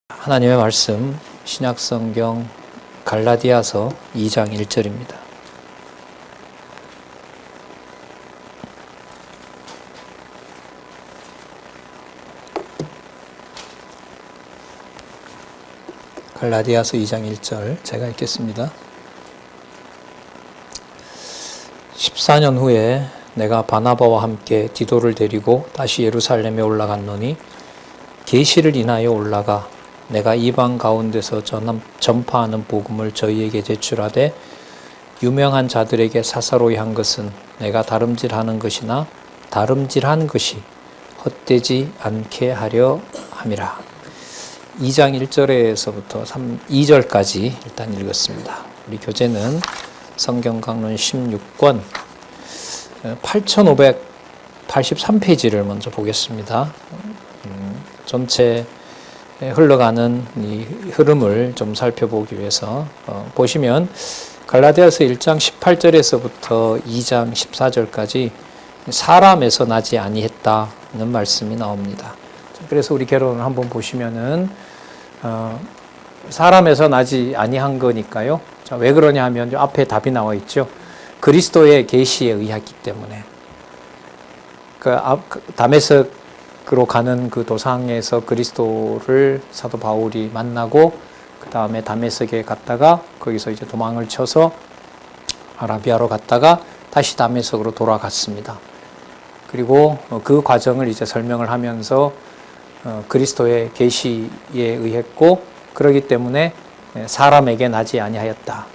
하나님의 말씀 신약성경 갈라디아서 2장 1절입니다. 갈라디아서 2장 1절 제가 읽겠습니다. 14년 후에 내가 바나바와 함께 디도를 데리고 다시 예루살렘에 올라갔노니 계시를 인하여 올라가 내가 이방 가운데서 전파하는 복음을 저희에게 제출하되 유명한 자들에게 사사로이 한 것은 내가 다름질하는 것이나 다름질한 것이 헛되지 않게 하려 함이라. 2장 1절에서부터 2절까지 일단 읽었습니다. 우리 교재는 성경강론 16권 8583페이지를 먼저 보겠습니다. 전체 흘러가는 이 흐름을 좀 살펴보기 위해서 보시면 갈라디아서 1장 18절에서부터 2장 14절까지 사람에서 나지 아니했다는 말씀이 나옵니다. 그래서 우리 결론을 한번 보시면은 사람에서 나지 아니한 거니까요. 자, 왜 그러냐 하면 앞에 답이 나와 있죠. 그리스도의 계시에 의하기 때문에. 다메섹으로 가는 그 도상에서 그리스도를 사도 바울이 만나고 그 다음에 다메섹에 갔다가 거기서 이제 도망을 쳐서 아라비아로 갔다가 다시 다메섹으로 돌아갔습니다. 그리고 그 과정을 이제 설명을 하면서 그리스도의 계시에 의했고 그러기 때문에 사람에게 나지 아니하였다.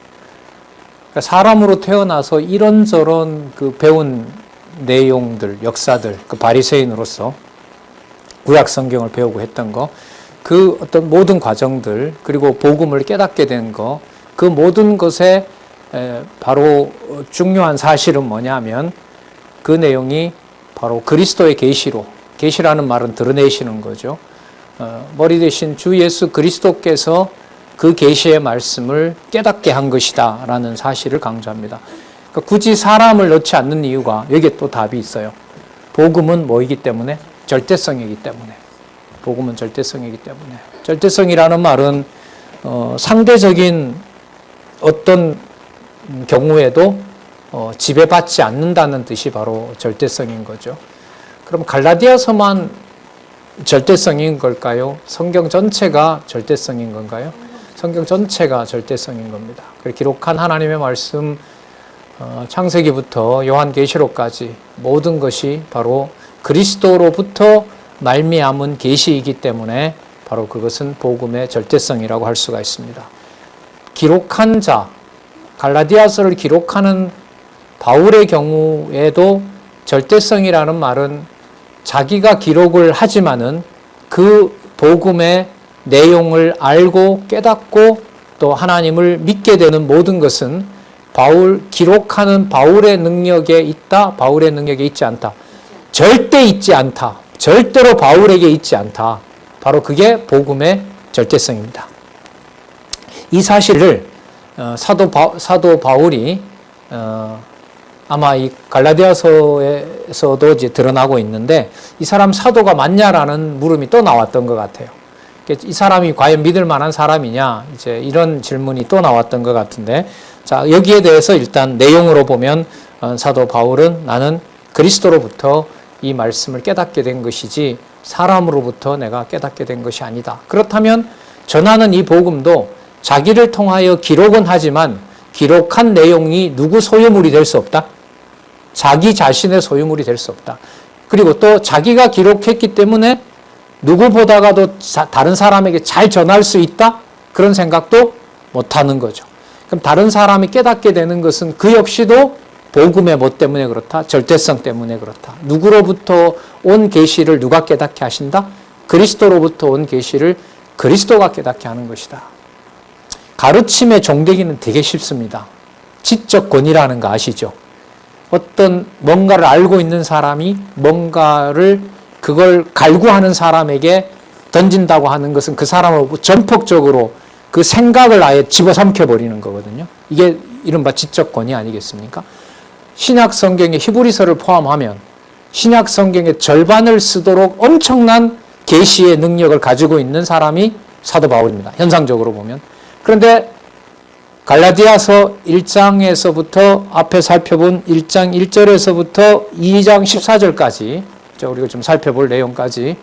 그러니까 사람으로 태어나서 이런저런 그 배운 내용들, 역사들, 그 바리새인으로서 구약 성경을 배우고 했던 거, 그 어떤 모든 과정들, 그리고 복음을 깨닫게 된 거, 그 모든 것에 바로 중요한 사실은 뭐냐면 그 내용이 바로 그리스도의 계시라는 말은 드러내시는 거죠. 머리 대신 주 예수 그리스도께서 그 계시의 말씀을 깨닫게 한 것이다 라는 사실을 강조합니다. 그러니까 굳이 사람을 넣지 않는 이유가 여기에 또 답이 있어요. 복음은 뭐이기 때문에? 절대성이기 때문에. 복음은 절대성이기 때문에. 절대성이라는 말은 상대적인 어떤 경우에도 지배받지 않는다는 뜻이 바로 절대성인 거죠. 그럼 갈라디아서만 절대성인 걸까요? 성경 전체가 절대성인 건가요? 성경 전체가 절대성인 겁니다. 기록한 하나님의 말씀 창세기부터 요한계시록까지 모든 것이 바로 그리스도로부터 말미암은 계시이기 때문에 바로 그것은 복음의 절대성이라고 할 수가 있습니다. 기록한 자, 갈라디아서를 기록하는 바울의 경우에도 절대성이라는 말은 자기가 기록을 하지만은 그 복음의 내용을 알고 깨닫고 또 하나님을 믿게 되는 모든 것은 기록하는 바울의 능력에 있다, 바울의 능력에 있지 않다. 절대 있지 않다. 절대로 바울에게 있지 않다. 바로 그게 복음의 절대성입니다. 이 사실을 사도 바울이 아마 이 갈라디아서에서도 이제 드러나고 있는데 이 사람 사도가 맞냐라는 물음이 또 나왔던 것 같아요. 이 사람이 과연 믿을 만한 사람이냐 이제 이런 질문이 또 나왔던 것 같은데 자 여기에 대해서 일단 내용으로 보면 사도 바울은 나는 그리스도로부터 이 말씀을 깨닫게 된 것이지 사람으로부터 내가 깨닫게 된 것이 아니다. 그렇다면 전하는 이 복음도 자기를 통하여 기록은 하지만 기록한 내용이 누구 소유물이 될 수 없다. 자기 자신의 소유물이 될 수 없다. 그리고 또 자기가 기록했기 때문에 누구보다가도 다른 사람에게 잘 전할 수 있다? 그런 생각도 못하는 거죠. 그럼 다른 사람이 깨닫게 되는 것은 그 역시도 복음의 뭐 때문에 그렇다? 절대성 때문에 그렇다. 누구로부터 온 계시를 누가 깨닫게 하신다? 그리스도로부터 온 계시를 그리스도가 깨닫게 하는 것이다. 가르침의 종되기는 되게 쉽습니다. 지적 권위라는 거 아시죠? 어떤 뭔가를 알고 있는 사람이 그걸 갈구하는 사람에게 던진다고 하는 것은 그 사람을 전폭적으로 그 생각을 아예 집어삼켜 버리는 거거든요. 이게 이른바 지적 권위 아니겠습니까? 신약 성경의 히브리서를 포함하면 신약 성경의 절반을 쓰도록 엄청난 계시의 능력을 가지고 있는 사람이 사도 바울입니다. 현상적으로 보면. 그런데 갈라디아서 1장에서부터 앞에 살펴본 1장 1절에서부터 2장 14절까지 우리가 좀 살펴볼 내용까지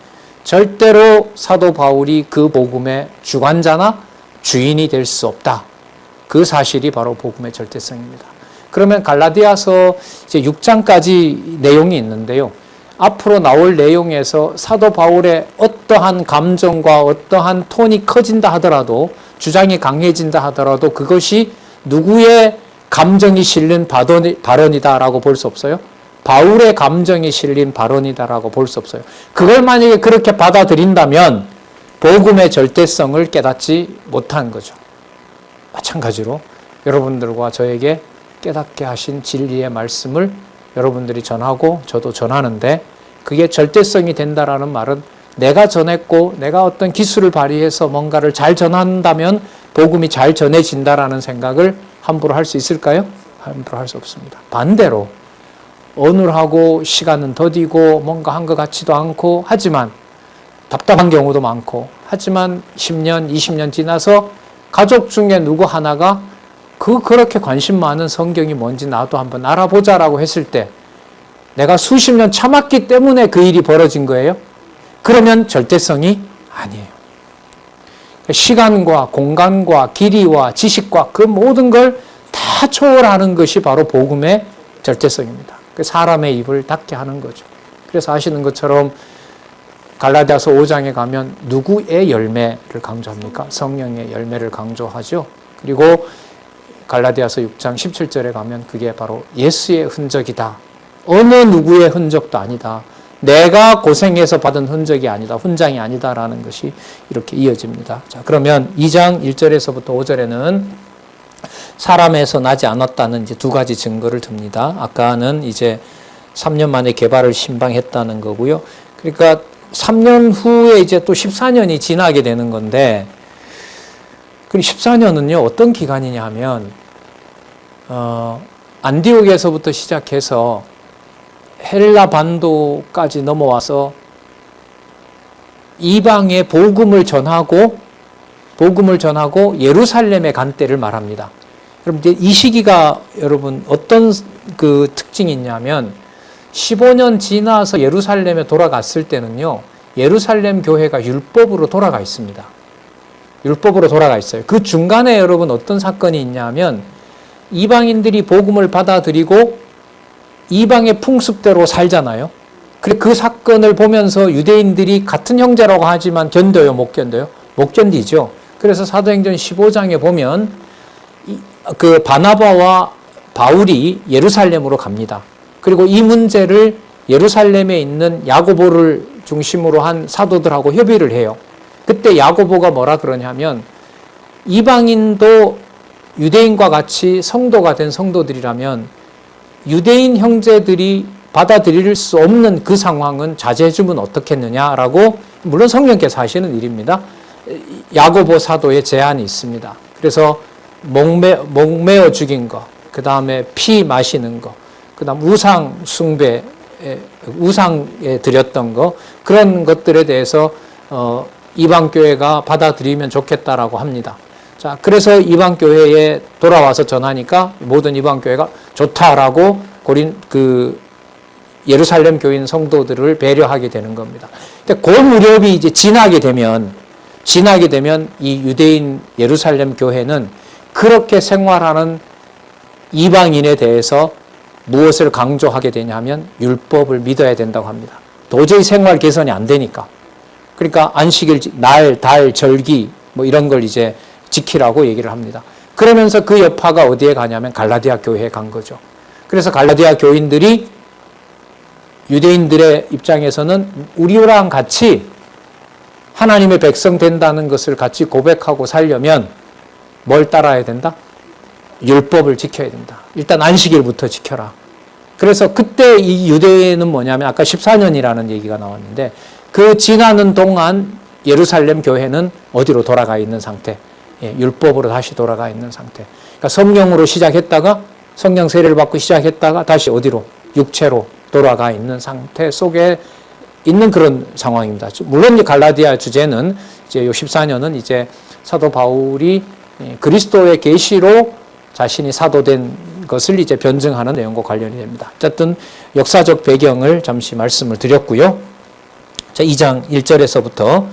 절대로 사도 바울이 그 복음의 주관자나 주인이 될 수 없다. 그 사실이 바로 복음의 절대성입니다. 그러면 갈라디아서 이제 6장까지 내용이 있는데요. 앞으로 나올 내용에서 사도 바울의 어떠한 감정과 어떠한 톤이 커진다 하더라도, 주장이 강해진다 하더라도 그것이 누구의 감정이 실린 발언이다라고 볼 수 없어요. 바울의 감정이 실린 발언이다라고 볼 수 없어요. 그걸 만약에 그렇게 받아들인다면 복음의 절대성을 깨닫지 못한 거죠. 마찬가지로 여러분들과 저에게 깨닫게 하신 진리의 말씀을 여러분들이 전하고 저도 전하는데, 그게 절대성이 된다라는 말은 내가 전했고 내가 어떤 기술을 발휘해서 뭔가를 잘 전한다면 복음이 잘 전해진다라는 생각을 함부로 할 수 있을까요? 함부로 할 수 없습니다. 반대로 어눌하고 시간은 더디고 뭔가 한 것 같지도 않고, 하지만 답답한 경우도 많고, 하지만 10년, 20년 지나서 가족 중에 누구 하나가 그렇게 관심 많은 성경이 뭔지 나도 한번 알아보자라고 했을 때 내가 수십 년 참았기 때문에 그 일이 벌어진 거예요? 그러면 절대성이 아니에요. 시간과 공간과 길이와 지식과 그 모든 걸 다 초월하는 것이 바로 복음의 절대성입니다. 사람의 입을 닫게 하는 거죠. 그래서 아시는 것처럼 갈라디아서 5장에 가면 누구의 열매를 강조합니까? 성령의 열매를 강조하죠. 그리고 갈라디아서 6장 17절에 가면 그게 바로 예수의 흔적이다. 어느 누구의 흔적도 아니다. 내가 고생해서 받은 흔적이 아니다. 훈장이 아니다라는 것이 이렇게 이어집니다. 자, 그러면 2장 1절에서부터 5절에는 사람에서 나지 않았다는 이제 두 가지 증거를 듭니다. 아까는 이제 3년 만에 개발을 신방했다는 거고요. 그러니까 3년 후에 이제 또 14년이 지나게 되는 건데, 그 14년은요, 어떤 기간이냐 하면, 안디옥에서부터 시작해서 헬라 반도까지 넘어와서 이방에 복음을 전하고 예루살렘에 간 때를 말합니다. 여러분, 이 시기가 여러분 어떤 그 특징이 있냐면, 15년 지나서 예루살렘에 돌아갔을 때는요, 예루살렘 교회가 율법으로 돌아가 있습니다. 율법으로 돌아가 있어요. 그 중간에 여러분 어떤 사건이 있냐면, 이방인들이 복음을 받아들이고 이방의 풍습대로 살잖아요. 그 사건을 보면서 유대인들이 같은 형제라고 하지만 견뎌요, 못 견뎌요? 못 견디죠. 그래서 사도행전 15장에 보면 그 바나바와 바울이 예루살렘으로 갑니다. 그리고 이 문제를 예루살렘에 있는 야고보를 중심으로 한 사도들하고 협의를 해요. 그때 야고보가 뭐라 그러냐면, 이방인도 유대인과 같이 성도가 된 성도들이라면 유대인 형제들이 받아들일 수 없는 그 상황은 자제해주면 어떻겠느냐라고, 물론 성령께서 하시는 일입니다. 야고보 사도의 제안이 있습니다. 그래서 목매어 죽인 거, 그 다음에 피 마시는 거, 그 다음 우상 숭배, 우상에 드렸던 거, 그런 것들에 대해서 이방교회가 받아들이면 좋겠다라고 합니다. 자, 그래서 이방교회에 돌아와서 전하니까 모든 이방교회가 좋다라고 예루살렘 교인 성도들을 배려하게 되는 겁니다. 근데 그 무렵이 이제 지나게 되면 이 유대인 예루살렘 교회는 그렇게 생활하는 이방인에 대해서 무엇을 강조하게 되냐면 율법을 믿어야 된다고 합니다. 도저히 생활 개선이 안 되니까. 그러니까 안식일, 날, 달, 절기 뭐 이런 걸 이제 지키라고 얘기를 합니다. 그러면서 그 여파가 어디에 가냐면 갈라디아 교회에 간 거죠. 그래서 갈라디아 교인들이 유대인들의 입장에서는 우리랑 같이 하나님의 백성 된다는 것을 같이 고백하고 살려면 뭘 따라야 된다? 율법을 지켜야 된다. 일단 안식일부터 지켜라. 그래서 그때 이 유대는 뭐냐면 아까 14년이라는 얘기가 나왔는데, 그 지나는 동안 예루살렘 교회는 어디로 돌아가 있는 상태? 율법으로 다시 돌아가 있는 상태. 그러니까 성령으로 시작했다가 성령 세례를 받고 시작했다가 다시 어디로? 육체로 돌아가 있는 상태 속에 있는 그런 상황입니다. 물론 갈라디아 주제는 이제 요 14년은 이제 사도 바울이 그리스도의 계시로 자신이 사도된 것을 이제 변증하는 내용과 관련이 됩니다. 어쨌든 역사적 배경을 잠시 말씀을 드렸고요. 자, 2장 1절에서부터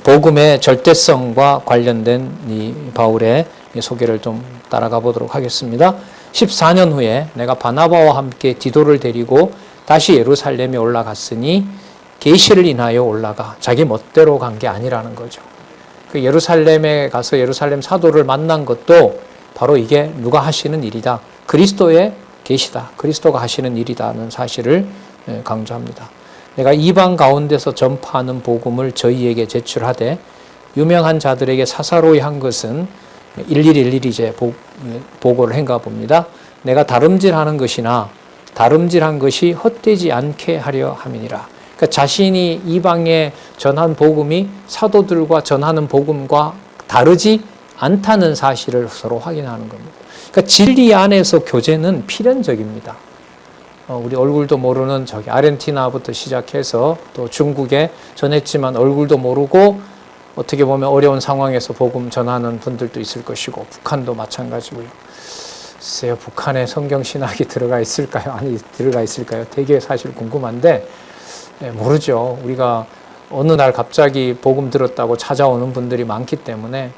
복음의 절대성과 관련된 이 바울의 소개를 좀 따라가 보도록 하겠습니다. 14년 후에 내가 바나바와 함께 디도를 데리고 다시 예루살렘에 올라갔으니 계시를 인하여 올라가 자기 멋대로 간 게 아니라는 거죠. 그 예루살렘에 가서 예루살렘 사도를 만난 것도 바로 이게 누가 하시는 일이다. 그리스도의 계시다. 그리스도가 하시는 일이다는 사실을 강조합니다. 내가 이방 가운데서 전파하는 복음을 저희에게 제출하되 유명한 자들에게 사사로이 한 것은 일일이 이제 보고를 한가 봅니다. 내가 다름질하는 것이나 다름질한 것이 헛되지 않게 하려 함이니라. 그러니까 자신이 이방에 전한 복음이 사도들과 전하는 복음과 다르지 않다는 사실을 서로 확인하는 겁니다. 그러니까 진리 안에서 교제는 필연적입니다. 우리 얼굴도 모르는 저기 아르헨티나부터 시작해서 또 중국에 전했지만 얼굴도 모르고 어떻게 보면 어려운 상황에서 복음 전하는 분들도 있을 것이고 북한도 마찬가지고요. 글쎄요, 북한에 성경신학이 들어가 있을까요? 아니, 들어가 있을까요? 되게 사실 궁금한데 모르죠. 우리가 어느 날 갑자기 복음 들었다고 찾아오는 분들이 많기 때문에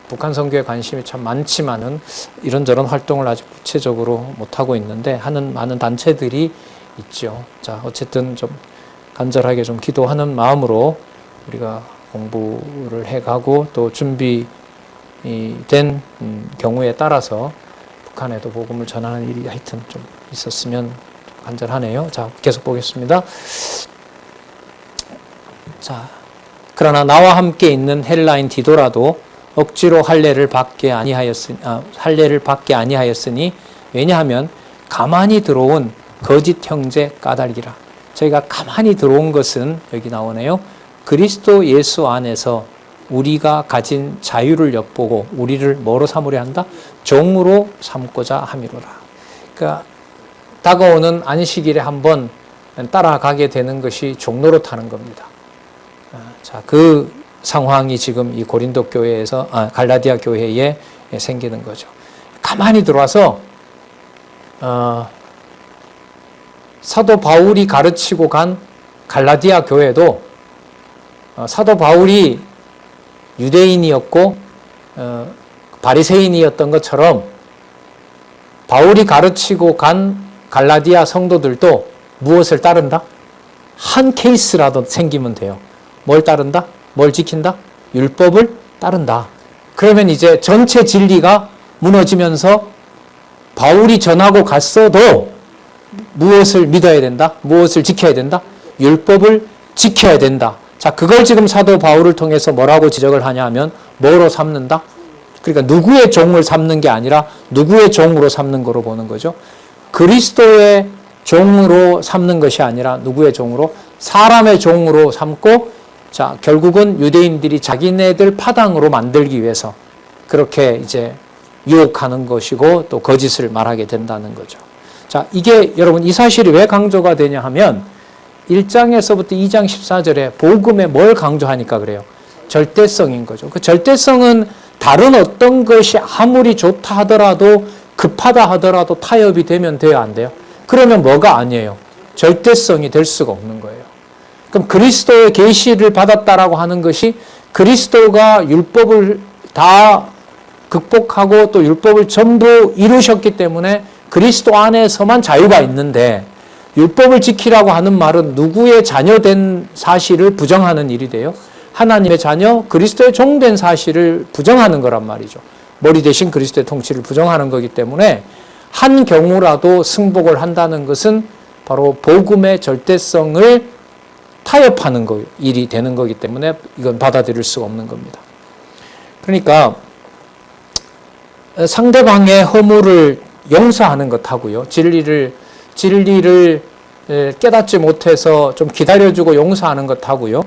북한 선교에 관심이 참 많지만은 이런저런 활동을 아직 구체적으로 못하고 있는데 하는 많은 단체들이 있죠. 자, 어쨌든 좀 간절하게 좀 기도하는 마음으로 우리가 공부를 해가고 또 준비된 경우에 따라서 북한에도 복음을 전하는 일이 하여튼 좀 있었으면 간절하네요. 자, 계속 보겠습니다. 자, 그러나 나와 함께 있는 헬라인 디도라도 억지로 할례를 받게 아니하였으니 왜냐하면 가만히 들어온 거짓 형제 까닭이라. 저희가 가만히 들어온 것은 여기 나오네요. 그리스도 예수 안에서 우리가 가진 자유를 엿보고 우리를 뭐로 삼으려 한다? 종으로 삼고자 함이로라. 그러니까 다가오는 안식일에 한번 따라가게 되는 것이 종로로 타는 겁니다. 자, 그 상황이 지금 이 고린도 교회에서 갈라디아 교회에 생기는 거죠. 가만히 들어와서 사도 바울이 가르치고 간 갈라디아 교회도 사도 바울이 유대인이었고 바리새인이었던 것처럼 바울이 가르치고 간 갈라디아 성도들도 무엇을 따른다? 한 케이스라도 생기면 돼요. 뭘 따른다? 뭘 지킨다? 율법을 따른다. 그러면 이제 전체 진리가 무너지면서 바울이 전하고 갔어도 무엇을 믿어야 된다? 무엇을 지켜야 된다? 율법을 지켜야 된다. 자, 그걸 지금 사도 바울을 통해서 뭐라고 지적을 하냐 하면 뭐로 삼는다? 그러니까 누구의 종을 삼는 게 아니라 누구의 종으로 삼는 거로 보는 거죠. 그리스도의 종으로 삼는 것이 아니라 누구의 종으로? 사람의 종으로 삼고, 자, 결국은 유대인들이 자기네들 파당으로 만들기 위해서 그렇게 이제 유혹하는 것이고 또 거짓을 말하게 된다는 거죠. 자, 이게 여러분 이 사실이 왜 강조가 되냐 하면 1장에서부터 2장 14절에 복음에 뭘 강조하니까 그래요? 절대성인 거죠. 그 절대성은 다른 어떤 것이 아무리 좋다 하더라도 급하다 하더라도 타협이 되면 돼야 안 돼요? 그러면 뭐가 아니에요? 절대성이 될 수가 없는 거예요. 그럼 그리스도의 계시를 받았다라고 하는 것이 그리스도가 율법을 다 극복하고 또 율법을 전부 이루셨기 때문에 그리스도 안에서만 자유가 있는데 율법을 지키라고 하는 말은 누구의 자녀된 사실을 부정하는 일이 돼요? 하나님의 자녀, 그리스도의 종된 사실을 부정하는 거란 말이죠. 머리 대신 그리스도의 통치를 부정하는 거기 때문에 한 경우라도 승복을 한다는 것은 바로 복음의 절대성을 타협하는 일이 되는 거기 때문에 이건 받아들일 수가 없는 겁니다. 그러니까 상대방의 허물을 용서하는 것하고요. 진리를 깨닫지 못해서 좀 기다려주고 용서하는 것하고요.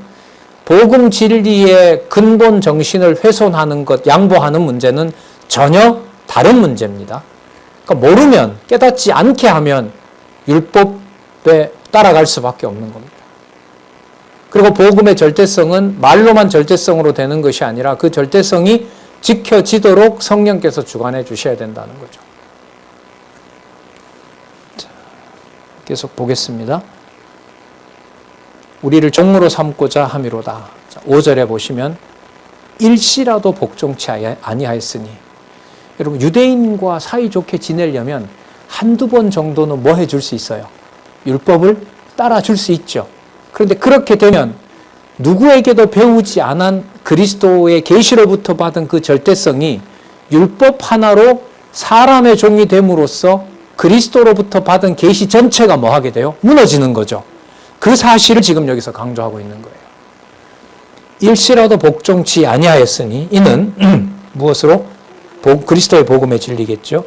복음 진리의 근본 정신을 훼손하는 것, 양보하는 문제는 전혀 다른 문제입니다. 그러니까 모르면, 깨닫지 않게 하면 율법에 따라갈 수밖에 없는 겁니다. 그리고 복음의 절대성은 말로만 절대성으로 되는 것이 아니라 그 절대성이 지켜지도록 성령께서 주관해 주셔야 된다는 거죠. 자, 계속 보겠습니다. 우리를 종으로 삼고자 함이로다. 5절에 보시면 일시라도 복종치 아니하였으니, 여러분 유대인과 사이좋게 지내려면 한두 번 정도는 뭐 해줄 수 있어요? 율법을 따라줄 수 있죠. 그런데 그렇게 되면 누구에게도 배우지 않은 그리스도의 계시로부터 받은 그 절대성이 율법 하나로 사람의 종이 됨으로써 그리스도로부터 받은 계시 전체가 뭐 하게 돼요? 무너지는 거죠. 그 사실을 지금 여기서 강조하고 있는 거예요. 일시라도 복종치 아니하였으니 이는 무엇으로? 그리스도의 복음의 진리겠죠.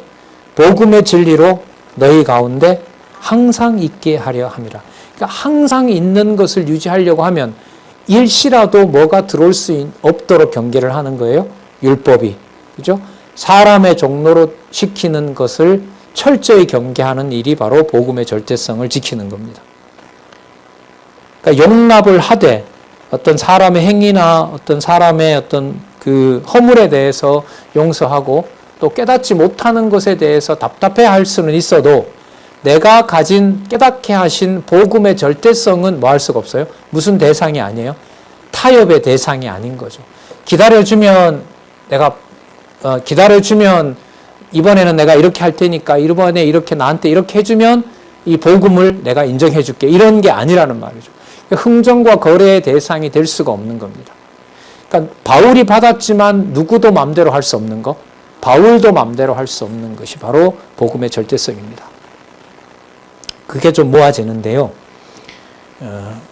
복음의 진리로 너희 가운데 항상 있게 하려 함이라. 그러니까 항상 있는 것을 유지하려고 하면 일시라도 뭐가 들어올 수 없도록 경계를 하는 거예요. 율법이. 그죠? 사람의 종로로 시키는 것을 철저히 경계하는 일이 바로 복음의 절대성을 지키는 겁니다. 그러니까 용납을 하되 어떤 사람의 행위나 어떤 사람의 어떤 그 허물에 대해서 용서하고 또 깨닫지 못하는 것에 대해서 답답해 할 수는 있어도 내가 가진 깨닫게 하신 복음의 절대성은 뭐 할 수가 없어요? 무슨 대상이 아니에요? 타협의 대상이 아닌 거죠. 기다려주면 이번에는 내가 이렇게 할 테니까 이번에 이렇게 나한테 이렇게 해주면 이 복음을 내가 인정해 줄게. 이런 게 아니라는 말이죠. 흥정과 거래의 대상이 될 수가 없는 겁니다. 그러니까 바울이 받았지만 누구도 마음대로 할 수 없는 것, 바울도 마음대로 할 수 없는 것이 바로 복음의 절대성입니다. 그게 좀 모아지는데요.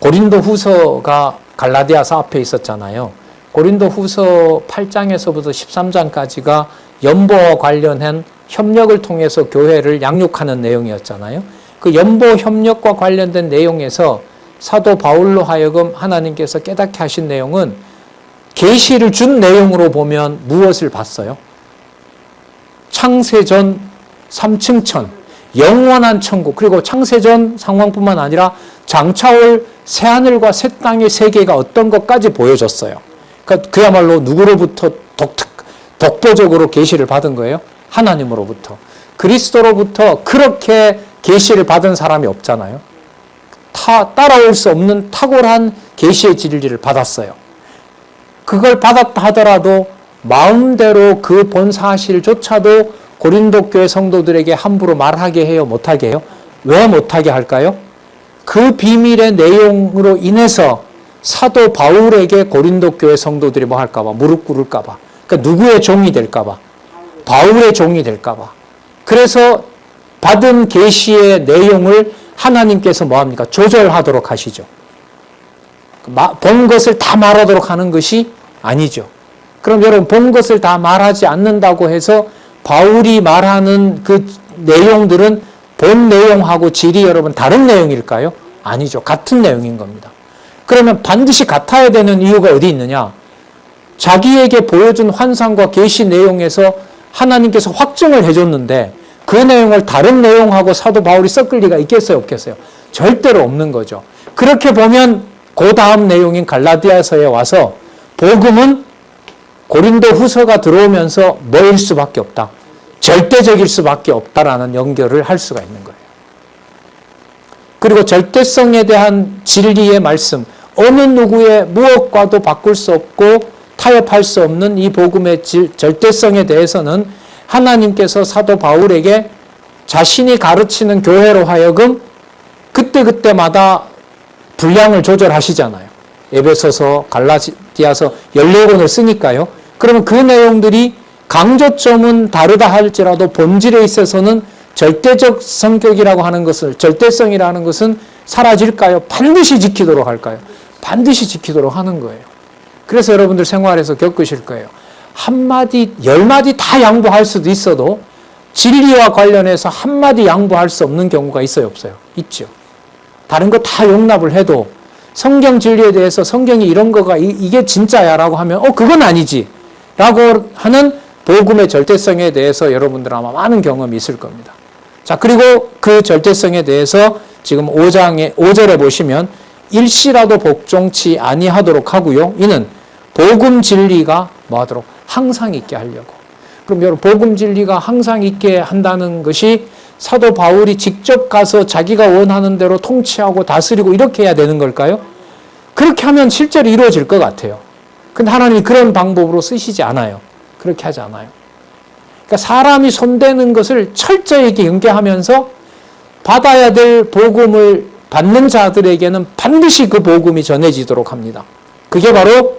고린도 후서가 갈라디아서 앞에 있었잖아요. 고린도 후서 8장에서부터 13장까지가 연보와 관련한 협력을 통해서 교회를 양육하는 내용이었잖아요. 그 연보 협력과 관련된 내용에서 사도 바울로 하여금 하나님께서 깨닫게 하신 내용은 계시를 준 내용으로 보면 무엇을 봤어요? 창세전 3층천, 영원한 천국, 그리고 창세전 상황뿐만 아니라 장차올 새하늘과 새 땅의 세계가 어떤 것까지 보여줬어요. 그러니까 그야말로 누구로부터 독보적으로 계시를 받은 거예요? 하나님으로부터. 그리스도로부터 그렇게 계시를 받은 사람이 없잖아요. 따라올 수 없는 탁월한 계시의 진리를 받았어요. 그걸 받았다 하더라도 마음대로 그 본 사실조차도 고린도 교회 성도들에게 함부로 말하게 해요? 못하게 해요? 왜 못하게 할까요? 그 비밀의 내용으로 인해서 사도 바울에게 고린도 교회 성도들이 뭐 할까봐? 무릎 꿇을까봐. 그러니까 누구의 종이 될까봐? 바울의 종이 될까봐. 그래서 받은 계시의 내용을 하나님께서 뭐합니까? 조절하도록 하시죠. 본 것을 다 말하도록 하는 것이 아니죠. 그럼 여러분, 본 것을 다 말하지 않는다고 해서 바울이 말하는 그 내용들은 본 내용하고 질이 여러분 다른 내용일까요? 아니죠. 같은 내용인 겁니다. 그러면 반드시 같아야 되는 이유가 어디 있느냐? 자기에게 보여준 환상과 계시 내용에서 하나님께서 확증을 해줬는데 그 내용을 다른 내용하고 사도 바울이 섞을 리가 있겠어요? 없겠어요? 절대로 없는 거죠. 그렇게 보면 그 다음 내용인 갈라디아서에 와서 복음은 고린도 후서가 들어오면서 뭐일 수밖에 없다. 절대적일 수밖에 없다라는 연결을 할 수가 있는 거예요. 그리고 절대성에 대한 진리의 말씀, 어느 누구의 무엇과도 바꿀 수 없고 타협할 수 없는 이 복음의 절대성에 대해서는 하나님께서 사도 바울에게 자신이 가르치는 교회로 하여금 그때그때마다 분량을 조절하시잖아요. 에베소서, 갈라디아서 14권을 쓰니까요. 그러면 그 내용들이 강조점은 다르다 할지라도 본질에 있어서는 절대적 성격이라고 하는 것을, 절대성이라는 것은 사라질까요? 반드시 지키도록 할까요? 반드시 지키도록 하는 거예요. 그래서 여러분들 생활에서 겪으실 거예요. 한마디, 10마디 다 양보할 수도 있어도 진리와 관련해서 한마디 양보할 수 없는 경우가 있어요, 없어요? 있죠. 다른 거 다 용납을 해도 성경 진리에 대해서 성경이 이런 거가 이게 진짜야 라고 하면 그건 아니지 라고 하는 복음의 절대성에 대해서 여러분들 아마 많은 경험이 있을 겁니다. 자, 그리고 그 절대성에 대해서 지금 5절에 보시면 일시라도 복종치 아니하도록 하고요. 이는 복음 진리가 뭐하도록 항상 있게 하려고. 그럼 여러분 복음 진리가 항상 있게 한다는 것이 사도 바울이 직접 가서 자기가 원하는 대로 통치하고 다스리고 이렇게 해야 되는 걸까요? 그렇게 하면 실제로 이루어질 것 같아요. 근데 하나님이 그런 방법으로 쓰시지 않아요. 그렇게 하지 않아요. 그러니까 사람이 손대는 것을 철저히 경계하면서 받아야 될 복음을 받는 자들에게는 반드시 그 복음이 전해지도록 합니다. 그게 바로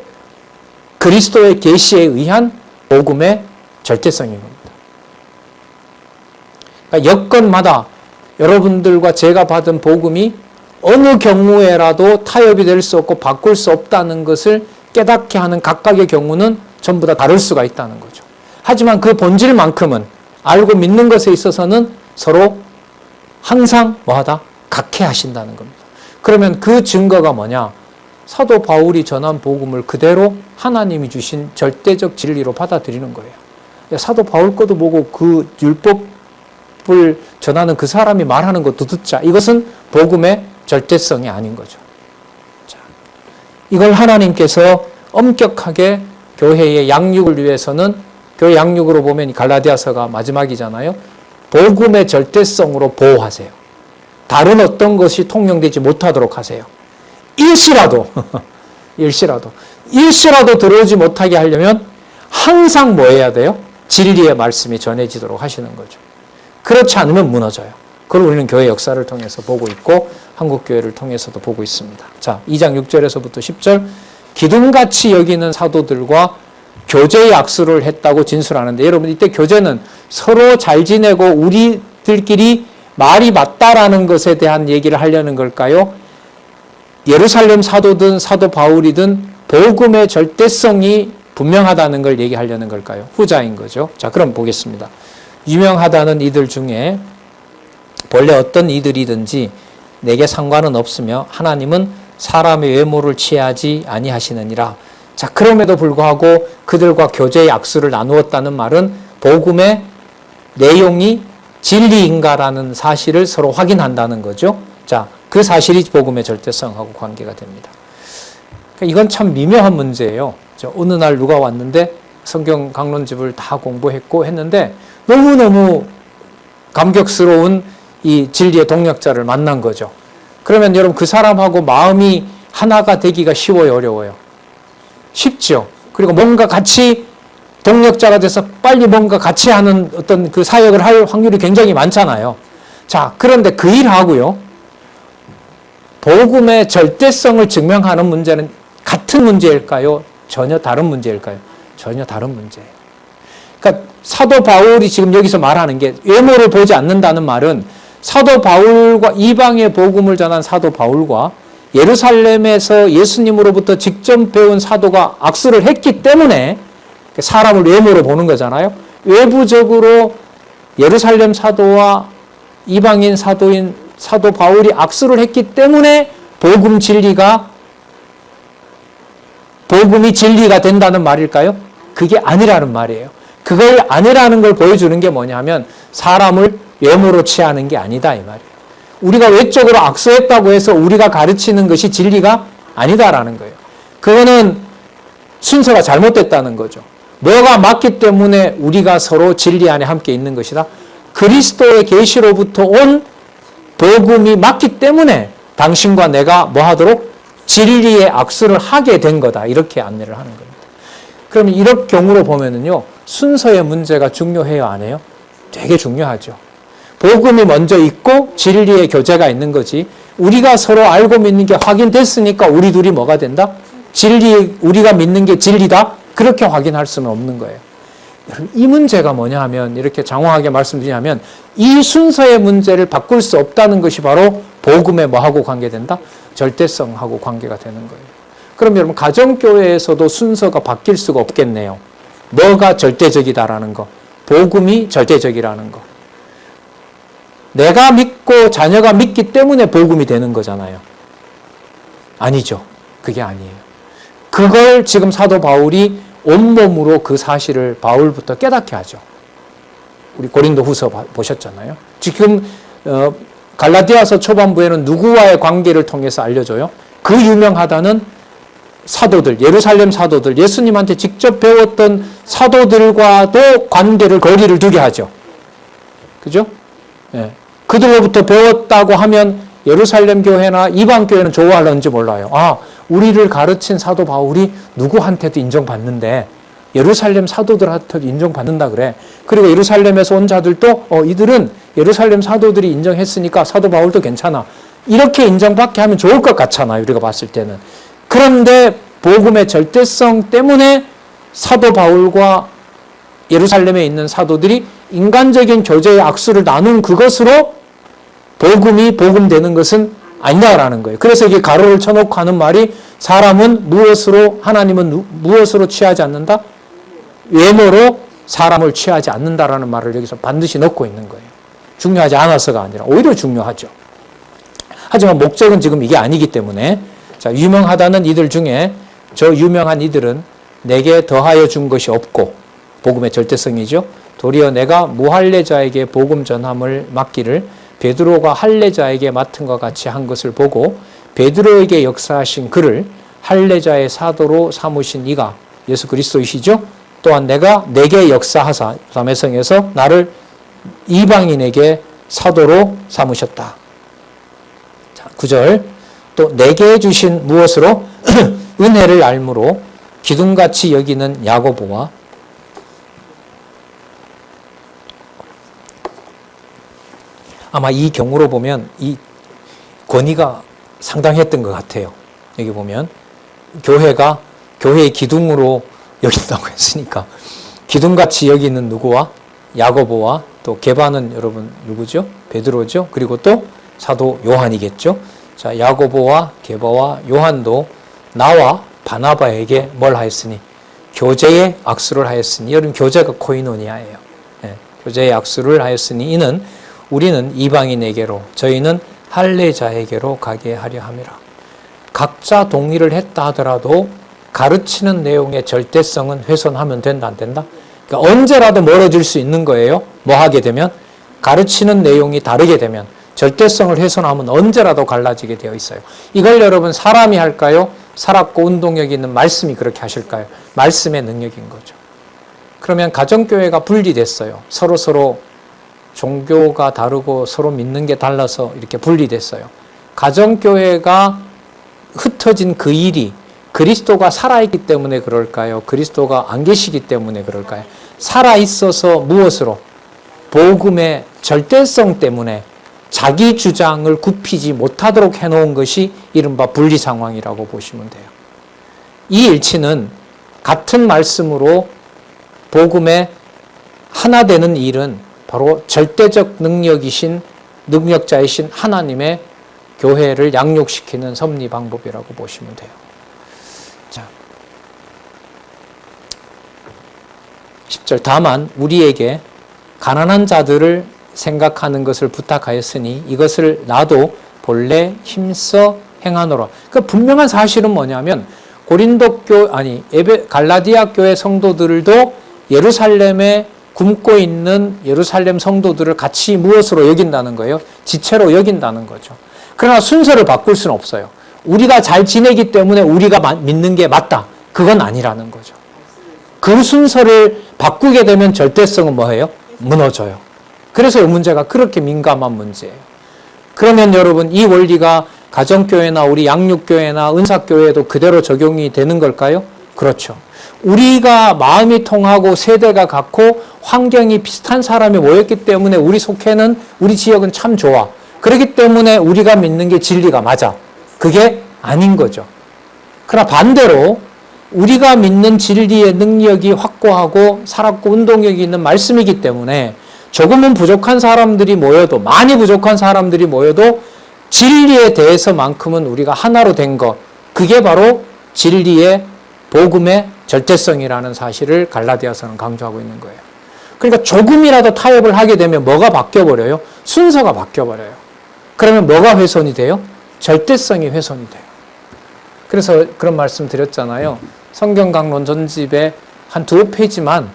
그리스도의 계시에 의한 복음의 절대성인 겁니다. 그러니까 여건마다 여러분들과 제가 받은 복음이 어느 경우에라도 타협이 될 수 없고 바꿀 수 없다는 것을 깨닫게 하는 각각의 경우는 전부 다 다를 수가 있다는 거죠. 하지만 그 본질만큼은 알고 믿는 것에 있어서는 서로 항상 뭐하다? 같게 하신다는 겁니다. 그러면 그 증거가 뭐냐? 사도 바울이 전한 복음을 그대로 하나님이 주신 절대적 진리로 받아들이는 거예요. 사도 바울 것도 보고 그 율법을 전하는 그 사람이 말하는 것도 듣자. 이것은 복음의 절대성이 아닌 거죠. 자, 이걸 하나님께서 엄격하게 교회의 양육을 위해서는 교회 양육으로 보면 갈라디아서가 마지막이잖아요. 복음의 절대성으로 보호하세요. 다른 어떤 것이 통용되지 못하도록 하세요. 일시라도 들어오지 못하게 하려면 항상 뭐 해야 돼요? 진리의 말씀이 전해지도록 하시는 거죠. 그렇지 않으면 무너져요. 그걸 우리는 교회 역사를 통해서 보고 있고 한국교회를 통해서도 보고 있습니다. 자, 2장 6절에서부터 10절 기둥같이 여기는 사도들과 교제 약수를 했다고 진술하는데 여러분 이때 교제는 서로 잘 지내고 우리들끼리 말이 맞다라는 것에 대한 얘기를 하려는 걸까요? 예루살렘 사도든 사도 바울이든 복음의 절대성이 분명하다는 걸 얘기하려는 걸까요? 후자인 거죠. 자, 그럼 보겠습니다. 유명하다는 이들 중에 본래 어떤 이들이든지 내게 상관은 없으며 하나님은 사람의 외모를 취하지 아니하시느니라. 자, 그럼에도 불구하고 그들과 교제의 약수를 나누었다는 말은 복음의 내용이 진리인가라는 사실을 서로 확인한다는 거죠. 자, 그 사실이 복음의 절대성하고 관계가 됩니다. 그러니까 이건 참 미묘한 문제예요. 어느 날 누가 왔는데 성경 강론집을 다 공부했고 했는데 너무너무 감격스러운 이 진리의 동력자를 만난 거죠. 그러면 여러분 그 사람하고 마음이 하나가 되기가 쉬워요, 어려워요? 쉽죠. 그리고 뭔가 같이 동력자가 돼서 빨리 뭔가 같이 하는 어떤 그 사역을 할 확률이 굉장히 많잖아요. 자, 그런데 그 일하고요, 복음의 절대성을 증명하는 문제는 같은 문제일까요? 전혀 다른 문제일까요? 전혀 다른 문제예요. 그러니까 사도 바울이 지금 여기서 말하는 게 외모를 보지 않는다는 말은 사도 바울과 이방의 복음을 전한 사도 바울과 예루살렘에서 예수님으로부터 직접 배운 사도가 악수를 했기 때문에 사람을 외모로 보는 거잖아요. 외부적으로 예루살렘 사도와 이방인 사도인 사도 바울이 악수를 했기 때문에 복음이 진리가 된다는 말일까요? 그게 아니라는 말이에요. 그걸 아니라는 걸 보여주는 게 뭐냐면 사람을 외모로 취하는 게 아니다 이 말이에요. 우리가 외적으로 악수했다고 해서 우리가 가르치는 것이 진리가 아니다라는 거예요. 그거는 순서가 잘못됐다는 거죠. 뭐가 맞기 때문에 우리가 서로 진리 안에 함께 있는 것이다. 그리스도의 계시로부터 온 복음이 맞기 때문에 당신과 내가 뭐 하도록 진리의 악수를 하게 된 거다. 이렇게 안내를 하는 겁니다. 그러면 이런 경우로 보면은요, 순서의 문제가 중요해요, 안 해요? 되게 중요하죠. 복음이 먼저 있고 진리의 교제가 있는 거지. 우리가 서로 알고 믿는 게 확인됐으니까 우리 둘이 뭐가 된다? 우리가 믿는 게 진리다? 그렇게 확인할 수는 없는 거예요. 이 문제가 뭐냐 하면, 이렇게 장황하게 말씀드리냐면, 이 순서의 문제를 바꿀 수 없다는 것이 바로 복음에 뭐하고 관계된다? 절대성하고 관계가 되는 거예요. 그럼 여러분, 가정교회에서도 순서가 바뀔 수가 없겠네요. 뭐가 절대적이다라는 거, 복음이 절대적이라는 거. 내가 믿고 자녀가 믿기 때문에 복음이 되는 거잖아요. 아니죠. 그게 아니에요. 그걸 지금 사도 바울이 온몸으로 그 사실을 바울부터 깨닫게 하죠. 우리 고린도 후서 보셨잖아요. 지금 갈라디아서 초반부에는 누구와의 관계를 통해서 알려줘요? 그 유명하다는 사도들, 예루살렘 사도들, 예수님한테 직접 배웠던 사도들과도 관계를, 거리를 두게 하죠. 그죠? 예. 그들로부터 배웠다고 하면 예루살렘 교회나 이방 교회는 좋아할런지 몰라요. 아, 우리를 가르친 사도 바울이 누구한테도 인정받는데 예루살렘 사도들한테도 인정받는다 그래. 그리고 예루살렘에서 온 자들도 이들은 예루살렘 사도들이 인정했으니까 사도 바울도 괜찮아. 이렇게 인정받게 하면 좋을 것 같잖아요. 우리가 봤을 때는. 그런데 복음의 절대성 때문에 사도 바울과 예루살렘에 있는 사도들이 인간적인 교제의 악수를 나눈 그것으로 복음이 복음되는 것은 아니다라는 거예요. 그래서 이게 가로를 쳐놓고 하는 말이 사람은 무엇으로, 하나님은 무엇으로 취하지 않는다? 외모로 사람을 취하지 않는다라는 말을 여기서 반드시 넣고 있는 거예요. 중요하지 않아서가 아니라 오히려 중요하죠. 하지만 목적은 지금 이게 아니기 때문에, 자, 유명하다는 이들 중에 저 유명한 이들은 내게 더하여 준 것이 없고, 복음의 절대성이죠. 도리어 내가 무할례자에게 복음 전함을 맡기를 베드로가 할례자에게 맡은 것 같이 한 것을 보고 베드로에게 역사하신 그를 할례자의 사도로 삼으신 이가 예수 그리스도이시죠. 또한 내게 역사하사 담에성에서 나를 이방인에게 사도로 삼으셨다. 자, 9절 또 내게 주신 무엇으로 은혜를 알므로 기둥같이 여기는 야고보와 아마 이 경우로 보면 이 권위가 상당했던 것 같아요. 여기 보면 교회의 기둥으로 여긴다고 했으니까 기둥같이 여기는 누구와? 야고보와 또 게바는 여러분 누구죠? 베드로죠. 그리고 또 사도 요한이겠죠. 자, 야고보와 게바와 요한도 나와 바나바에게 뭘 하였으니? 교제의 악수를 하였으니. 여러분 교제가 코이노니아예요. 네, 교제의 악수를 하였으니 우리는 이방인에게로 저희는 할례자에게로 가게 하려 함이라. 각자 동의를 했다 하더라도 가르치는 내용의 절대성은 훼손하면 된다 안 된다? 그러니까 언제라도 멀어질 수 있는 거예요. 뭐 하게 되면? 가르치는 내용이 다르게 되면 절대성을 훼손하면 언제라도 갈라지게 되어 있어요. 이걸 여러분 사람이 할까요? 살았고 운동력이 있는 말씀이 그렇게 하실까요? 말씀의 능력인 거죠. 그러면 가정교회가 분리됐어요. 서로 종교가 다르고 서로 믿는 게 달라서 이렇게 분리됐어요. 가정교회가 흩어진 그 일이 그리스도가 살아있기 때문에 그럴까요? 그리스도가 안 계시기 때문에 그럴까요? 살아있어서 무엇으로? 복음의 절대성 때문에 자기 주장을 굽히지 못하도록 해놓은 것이 이른바 분리 상황이라고 보시면 돼요. 이 일치는 같은 말씀으로 복음에 하나 되는 일은 바로 절대적 능력자이신 하나님의 교회를 양육시키는 섭리 방법이라고 보시면 돼요. 자, 10절 다만 우리에게 가난한 자들을 생각하는 것을 부탁하였으니 이것을 나도 본래 힘써 행하노라. 그 분명한 사실은 뭐냐면 갈라디아 교회 성도들도 예루살렘에 굶고 있는 예루살렘 성도들을 같이 무엇으로 여긴다는 거예요? 지체로 여긴다는 거죠. 그러나 순서를 바꿀 수는 없어요. 우리가 잘 지내기 때문에 우리가 믿는 게 맞다. 그건 아니라는 거죠. 그 순서를 바꾸게 되면 절대성은 뭐예요? 무너져요. 그래서 이 문제가 그렇게 민감한 문제예요. 그러면 여러분 이 원리가 가정교회나 우리 양육교회나 은사교회에도 그대로 적용이 되는 걸까요? 그렇죠. 우리가 마음이 통하고 세대가 같고 환경이 비슷한 사람이 모였기 때문에 우리 속해는 우리 지역은 참 좋아. 그렇기 때문에 우리가 믿는 게 진리가 맞아. 그게 아닌 거죠. 그러나 반대로 우리가 믿는 진리의 능력이 확고하고 살았고 운동력이 있는 말씀이기 때문에 조금은 부족한 사람들이 모여도 많이 부족한 사람들이 모여도 진리에 대해서만큼은 우리가 하나로 된 것, 그게 바로 진리의 복음의 절대성이라는 사실을 갈라디아서는 강조하고 있는 거예요. 그러니까 조금이라도 타협을 하게 되면 뭐가 바뀌어버려요? 순서가 바뀌어버려요. 그러면 뭐가 훼손이 돼요? 절대성이 훼손이 돼요. 그래서 그런 말씀 드렸잖아요. 성경강론 전집에 한 2페이지만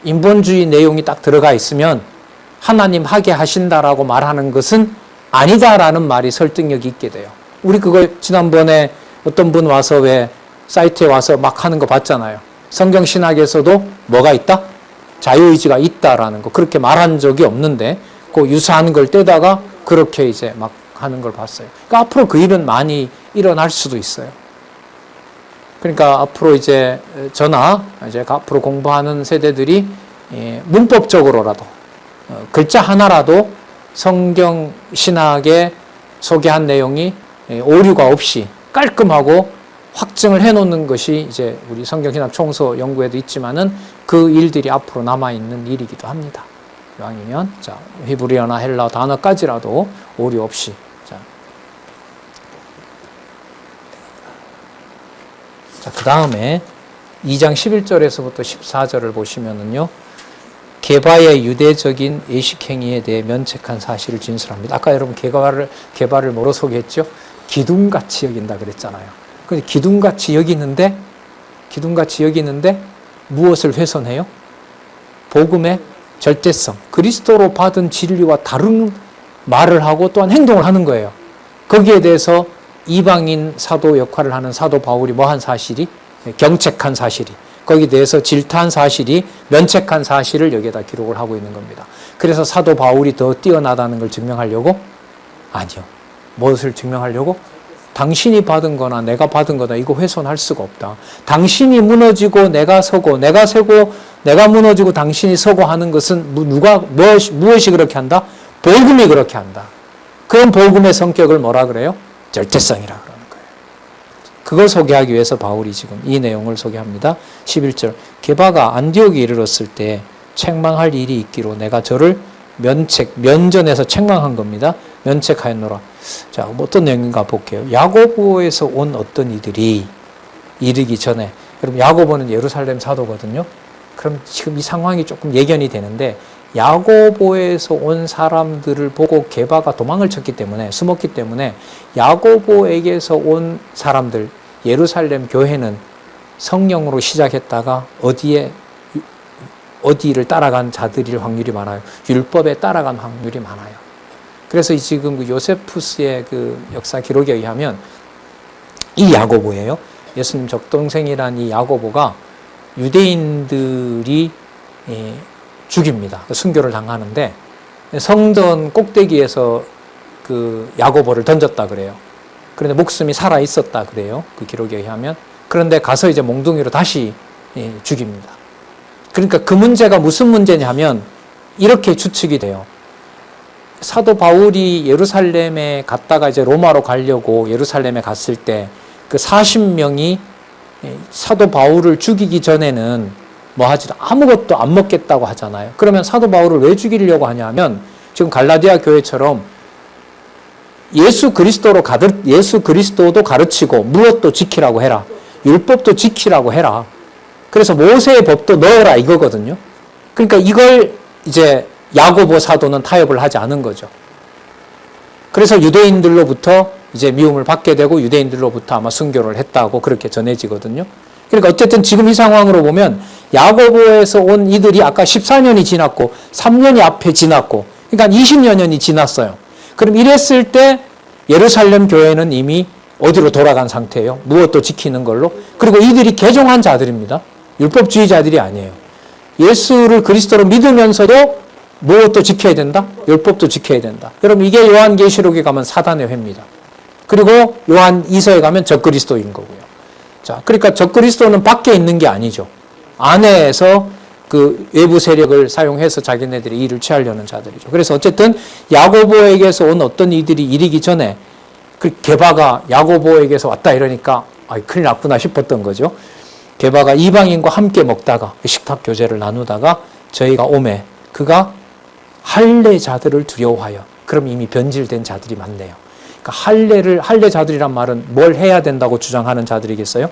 인본주의 내용이 딱 들어가 있으면 하나님 하게 하신다라고 말하는 것은 아니다라는 말이 설득력이 있게 돼요. 우리 그거 지난번에 어떤 분 와서 왜 사이트에 와서 막 하는 거 봤잖아요. 성경 신학에서도 뭐가 있다? 자유의지가 있다라는 거 그렇게 말한 적이 없는데 그 유사한 걸 떼다가 그렇게 이제 막 하는 걸 봤어요. 그러니까 앞으로 그 일은 많이 일어날 수도 있어요. 그러니까 앞으로 이제 저나 이제 앞으로 공부하는 세대들이 문법적으로라도 글자 하나라도 성경 신학에 소개한 내용이 오류가 없이 깔끔하고 확증을 해놓는 것이 이제 우리 성경신학 총서 연구에도 있지만은 그 일들이 앞으로 남아있는 일이기도 합니다. 이왕이면 자 히브리어나 헬라어 단어까지라도 오류 없이 자, 그 다음에 2장 11절에서부터 14절을 보시면은요. 게바의 유대적인 예식행위에 대해 면책한 사실을 진술합니다. 아까 여러분 게바를 뭐로 소개했죠? 기둥같이 여긴다 그랬잖아요. 근데 기둥같이 여기는데 무엇을 훼손해요? 복음의 절대성, 그리스도로 받은 진리와 다른 말을 하고 또한 행동을 하는 거예요. 거기에 대해서 이방인 사도 역할을 하는 사도 바울이 뭐한 사실이? 경책한 사실이. 거기에 대해서 질타한 사실이 면책한 사실을 여기에다 기록을 하고 있는 겁니다. 그래서 사도 바울이 더 뛰어나다는 걸 증명하려고? 아니요. 무엇을 증명하려고? 당신이 받은 거나 내가 받은 거나 이거 훼손할 수가 없다. 당신이 무너지고 내가 서고 내가 세고 내가 무너지고 당신이 서고 하는 것은 무엇이 그렇게 한다? 복음이 그렇게 한다. 그런 복음의 성격을 뭐라 그래요? 절대성이라 그러는 거예요. 그걸 소개하기 위해서 바울이 지금 이 내용을 소개합니다. 11절 게바가 안디옥에 이르렀을 때 책망할 일이 있기로 내가 저를 면전에서 책망한 겁니다. 면책하였노라. 자, 어떤 내용인가 볼게요. 야고보에서 온 어떤 이들이 이르기 전에, 여러분 야고보는 예루살렘 사도거든요. 그럼 지금 이 상황이 조금 예견이 되는데 야고보에서 온 사람들을 보고 게바가 도망을 쳤기 때문에 숨었기 때문에 야고보에게서 온 사람들 예루살렘 교회는 성령으로 시작했다가 어디를 따라간 자들일 확률이 많아요. 율법에 따라간 확률이 많아요. 그래서 지금 그 요세푸스의 그 역사 기록에 의하면 이 야고보예요. 예수님 적동생이란 이 야고보가 유대인들이 죽입니다. 순교를 당하는데 성전 꼭대기에서 그 야고보를 던졌다 그래요. 그런데 목숨이 살아 있었다 그래요. 그 기록에 의하면. 그런데 가서 이제 몽둥이로 다시 죽입니다. 그러니까 그 문제가 무슨 문제냐 하면 이렇게 추측이 돼요. 사도 바울이 예루살렘에 갔다가 이제 로마로 가려고 예루살렘에 갔을 때 그 40명이 사도 바울을 죽이기 전에는 뭐 하지도 아무것도 안 먹겠다고 하잖아요. 그러면 사도 바울을 왜 죽이려고 하냐면 지금 갈라디아 교회처럼 예수 그리스도도 가르치고 무엇도 지키라고 해라. 율법도 지키라고 해라. 그래서 모세의 법도 넣어라 이거거든요. 그러니까 이걸 이제 야고보 사도는 타협을 하지 않은 거죠. 그래서 유대인들로부터 이제 미움을 받게 되고 유대인들로부터 아마 순교를 했다고 그렇게 전해지거든요. 그러니까 어쨌든 지금 이 상황으로 보면 야고보에서 온 이들이 아까 14년이 지났고 3년이 앞에 지났고 그러니까 20여 년이 지났어요. 그럼 이랬을 때 예루살렘 교회는 이미 어디로 돌아간 상태예요? 무엇도 지키는 걸로. 그리고 이들이 개종한 자들입니다. 율법주의자들이 아니에요. 예수를 그리스도로 믿으면서도 무엇도 지켜야 된다? 율법도 지켜야 된다. 여러분 이게 요한계시록에 가면 사단의 회입니다. 그리고 요한 2서에 가면 적그리스도인 거고요. 자, 그러니까 적그리스도는 밖에 있는 게 아니죠. 안에서 그 외부 세력을 사용해서 자기네들이 일을 취하려는 자들이죠. 그래서 어쨌든 야고보에게서 온 어떤 이들이 이르기 전에 그 게바가 야고보에게서 왔다 이러니까 큰일 났구나 싶었던 거죠. 게바가 이방인과 함께 먹다가 식탁 교제를 나누다가 저희가 오매 그가 할례자들을 두려워하여. 그럼 이미 변질된 자들이 많네요. 그러니까 할례 자들이란 말은 뭘 해야 된다고 주장하는 자들이겠어요?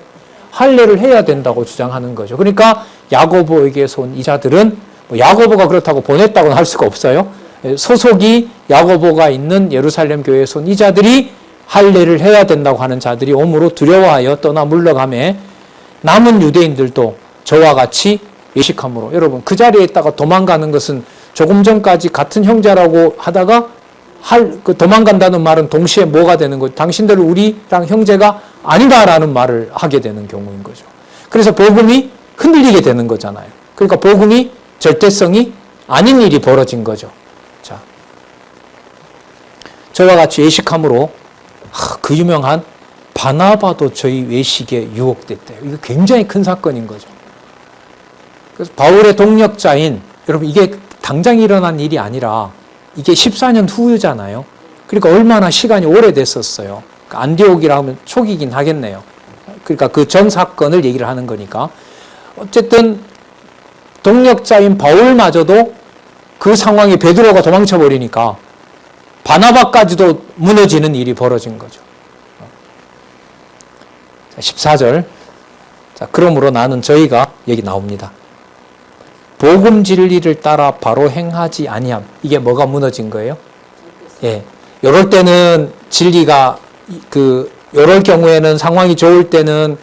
할례를 해야 된다고 주장하는 거죠. 그러니까 야고보에게서 온 이 자들은 뭐 야고보가 그렇다고 보냈다고는 할 수가 없어요. 소속이 야고보가 있는 예루살렘 교회에서 온 이 자들이 할례를 해야 된다고 하는 자들이 오므로 두려워하여 떠나 물러가매 남은 유대인들도 저와 같이 예식함으로. 여러분 그 자리에 있다가 도망가는 것은 조금 전까지 같은 형제라고 하다가 도망간다는 말은 동시에 뭐가 되는 거죠? 당신들은 우리랑 형제가 아니다라는 말을 하게 되는 경우인 거죠. 그래서 복음이 흔들리게 되는 거잖아요. 그러니까 복음이 절대성이 아닌 일이 벌어진 거죠. 자, 저와 같이 외식함으로 그 유명한 바나바도 저희 외식에 유혹됐대요. 이거 굉장히 큰 사건인 거죠. 그래서 바울의 동력자인, 여러분 이게 당장 일어난 일이 아니라 이게 14년 후잖아요. 그러니까 얼마나 시간이 오래됐었어요. 안디옥이라 하면 초기긴 하겠네요. 그러니까 그 전 사건을 얘기를 하는 거니까. 어쨌든 동력자인 바울마저도 그 상황에 베드로가 도망쳐 버리니까 바나바까지도 무너지는 일이 벌어진 거죠. 14절. 자, 그러므로 나는 저희가 여기 나옵니다. 복음 진리를 따라 바로 행하지 아니함. 이게 뭐가 무너진 거예요? 예. 요럴 때는 진리가 요럴 경우에는 상황이 좋을 때는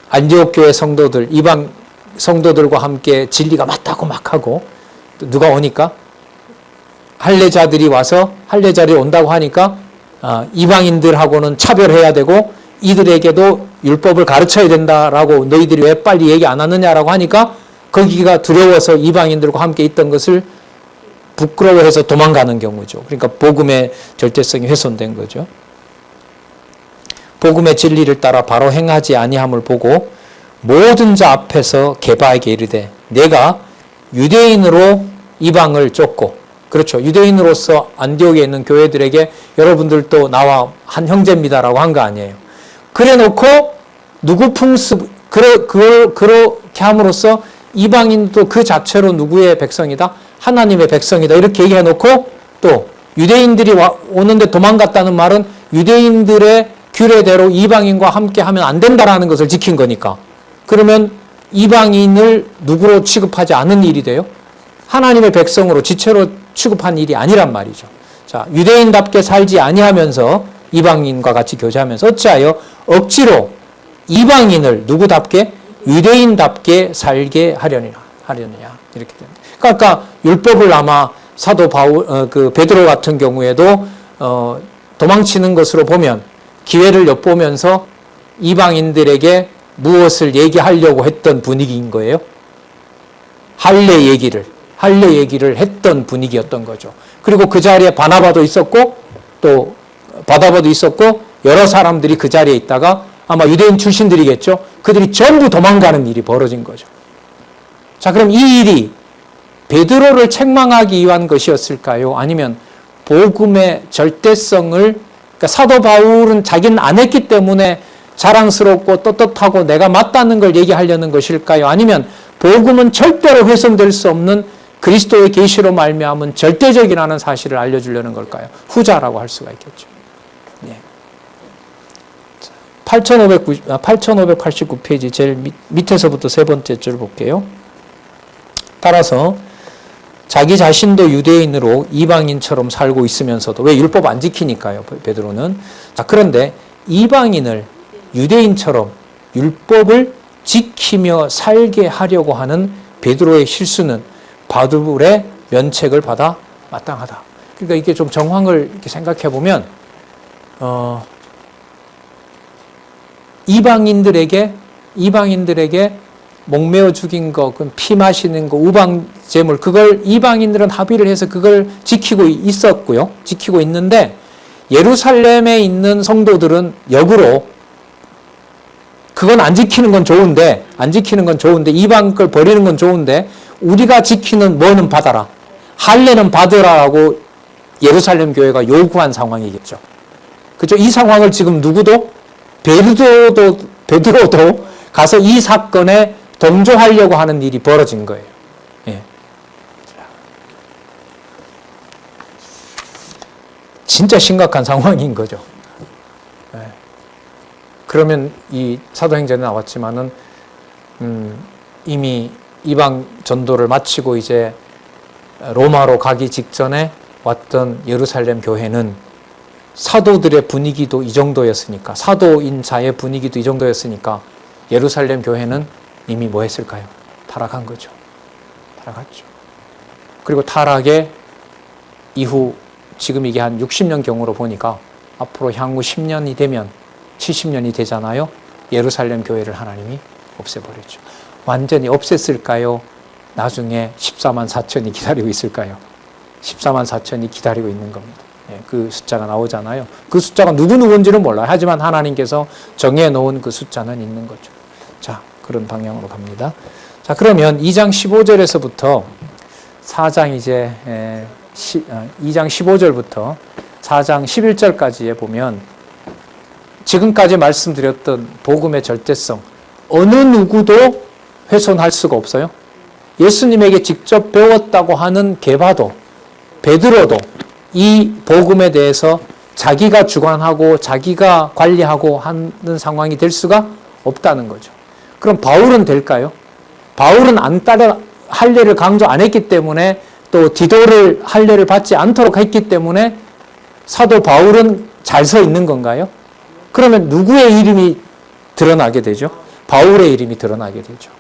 안디옥 교회 성도들, 이방 성도들과 함께 진리가 맞다고 막 하고, 누가 오니까 할례자들이 와서 할례자들이 온다고 하니까 이방인들하고는 차별해야 되고 이들에게도 율법을 가르쳐야 된다라고 너희들이 왜 빨리 얘기 안 하느냐라고 하니까 거기가 두려워서 이방인들과 함께 있던 것을 부끄러워해서 도망가는 경우죠. 그러니까 복음의 절대성이 훼손된 거죠. 복음의 진리를 따라 바로 행하지 아니함을 보고 모든 자 앞에서 게바에게 이르되 내가 유대인으로 이방을 쫓고, 그렇죠, 유대인으로서 안디옥에 있는 교회들에게 여러분들도 나와 한 형제입니다라고 한 거 아니에요. 그래 놓고 누구 그렇게 함으로써 이방인도 그 자체로 누구의 백성이다? 하나님의 백성이다. 이렇게 얘기해 놓고 또 유대인들이 오는데 도망갔다는 말은 유대인들의 규례대로 이방인과 함께 하면 안 된다라는 것을 지킨 거니까. 그러면 이방인을 누구로 취급하지 않은 일이 돼요? 하나님의 백성으로 지체로 취급한 일이 아니란 말이죠. 자, 유대인답게 살지 아니하면서 이방인과 같이 교제하면서 어찌하여 억지로 이방인을 누구답게? 유대인답게 살게 하려느냐 이렇게 됩니다. 그러니까 율법을 아마 사도 베드로 같은 경우에도 도망치는 것으로 보면 기회를 엿보면서 이방인들에게 무엇을 얘기하려고 했던 분위기인 거예요. 할례 얘기를 했던 분위기였던 거죠. 그리고 그 자리에 바나바도 있었고 또 바나바도 있었고 여러 사람들이 그 자리에 있다가 아마 유대인 출신들이겠죠. 그들이 전부 도망가는 일이 벌어진 거죠. 자, 그럼 이 일이 베드로를 책망하기 위한 것이었을까요? 아니면 복음의 절대성을, 그러니까 사도 바울은 자기는 안 했기 때문에 자랑스럽고 떳떳하고 내가 맞다는 걸 얘기하려는 것일까요? 아니면 복음은 절대로 훼손될 수 없는 그리스도의 계시로 말미암은 절대적이라는 사실을 알려주려는 걸까요? 후자라고 할 수가 있겠죠. 예. 8589페이지 제일 밑에서부터 세 번째 줄 볼게요. 따라서 자기 자신도 유대인으로 이방인처럼 살고 있으면서도, 왜 율법 안 지키니까요, 베드로는. 자, 그런데 이방인을 유대인처럼 율법을 지키며 살게 하려고 하는 베드로의 실수는 바울의 면책을 받아 마땅하다. 그러니까 이게 좀 정황을 이렇게 생각해 보면 이방인들에게 목매어 죽인 거, 피 마시는 거, 우방제물, 그걸 이방인들은 합의를 해서 그걸 지키고 있었고요. 지키고 있는데 예루살렘에 있는 성도들은 역으로 그건 안 지키는 건 좋은데 이방 걸 버리는 건 좋은데 우리가 지키는 뭐는 받아라, 할례는 받으라라고 예루살렘 교회가 요구한 상황이겠죠. 그죠? 이 상황을 지금 누구도 베드로도 가서 이 사건에 동조하려고 하는 일이 벌어진 거예요. 예. 진짜 심각한 상황인 거죠. 예. 그러면 이 사도행전에 나왔지만은 이미 이방 전도를 마치고 이제 로마로 가기 직전에 왔던 예루살렘 교회는 사도들의 분위기도 이 정도였으니까, 사도인 자의 분위기도 이 정도였으니까 예루살렘 교회는 이미 뭐 했을까요? 타락한 거죠. 타락했죠. 그리고 타락의 이후 지금 이게 한 60년 경으로 보니까 앞으로 향후 10년이 되면 70년이 되잖아요. 예루살렘 교회를 하나님이 없애버렸죠. 완전히 없앴을까요? 나중에 14만 4천이 기다리고 있을까요? 14만 4천이 기다리고 있는 겁니다. 그 숫자가 나오잖아요. 그 숫자가 누구인지는 몰라요. 하지만 하나님께서 정해놓은 그 숫자는 있는 거죠. 자, 그런 방향으로 갑니다. 자, 그러면 2장 15절에서부터 4장 2장 15절부터 4장 11절까지에 보면 지금까지 말씀드렸던 복음의 절대성, 어느 누구도 훼손할 수가 없어요. 예수님에게 직접 배웠다고 하는 게바도, 베드로도 이 복음에 대해서 자기가 주관하고 자기가 관리하고 하는 상황이 될 수가 없다는 거죠. 그럼 바울은 될까요? 바울은 안 따라 할례를 강조 안 했기 때문에, 또 디도를 할례를 받지 않도록 했기 때문에 사도 바울은 잘 서 있는 건가요? 그러면 누구의 이름이 드러나게 되죠? 바울의 이름이 드러나게 되죠.